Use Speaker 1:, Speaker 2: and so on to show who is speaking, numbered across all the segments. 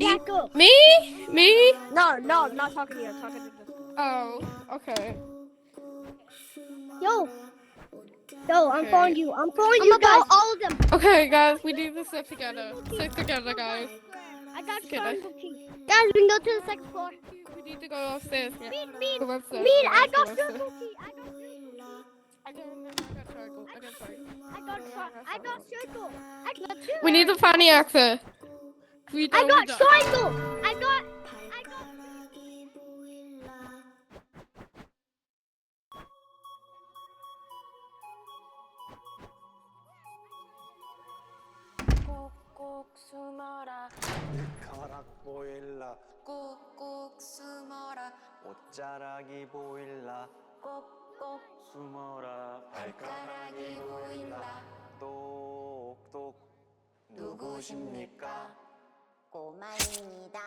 Speaker 1: Yeah, go.
Speaker 2: Me? Me?
Speaker 1: No, I'm not talking to you. I'm talking to this.
Speaker 2: Oh, okay.
Speaker 1: Yo, I'm
Speaker 2: Okay.
Speaker 1: following you. I'm following you guys. All of them.
Speaker 2: Okay, guys, we do this stuff together. Stick together, guys.
Speaker 1: I got
Speaker 2: Okay.
Speaker 1: triangle key. Guys, we can go to the second floor.
Speaker 2: We need to go upstairs. Yeah.
Speaker 1: Meet.
Speaker 2: Go upstairs.
Speaker 1: I
Speaker 2: Go
Speaker 1: got
Speaker 2: upstairs.
Speaker 1: circle key. I got
Speaker 2: triangle. I got triangle.
Speaker 1: circle. I got two.
Speaker 2: We need to find the exit.
Speaker 1: I got triangle. I got.
Speaker 3: 꼭꼭 숨어라
Speaker 4: 가락 보일라
Speaker 3: 꼭꼭 숨어라
Speaker 4: 옷자락이 보일라
Speaker 3: 꼭꼭
Speaker 4: 숨어라
Speaker 3: 발가락이 보인다
Speaker 4: 똑똑 누구십니까
Speaker 3: 꼬마입니다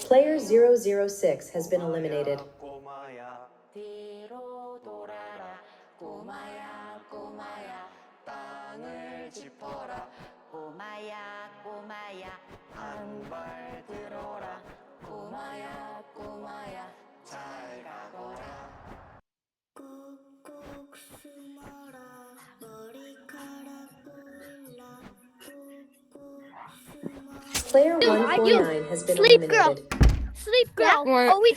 Speaker 5: Player 006 has been eliminated.
Speaker 4: 꼬마야
Speaker 3: 뒤로 돌아라 꼬마야 꼬마야
Speaker 4: 땅을 짚어라
Speaker 3: 꼬마야 꼬마야
Speaker 4: 한 발 들어라
Speaker 3: 꼬마야 꼬마야
Speaker 4: 잘 가거라
Speaker 5: Player 149 has been
Speaker 1: Sleep girl.
Speaker 5: eliminated.
Speaker 1: Sleep girl.
Speaker 2: What?
Speaker 1: Oh, we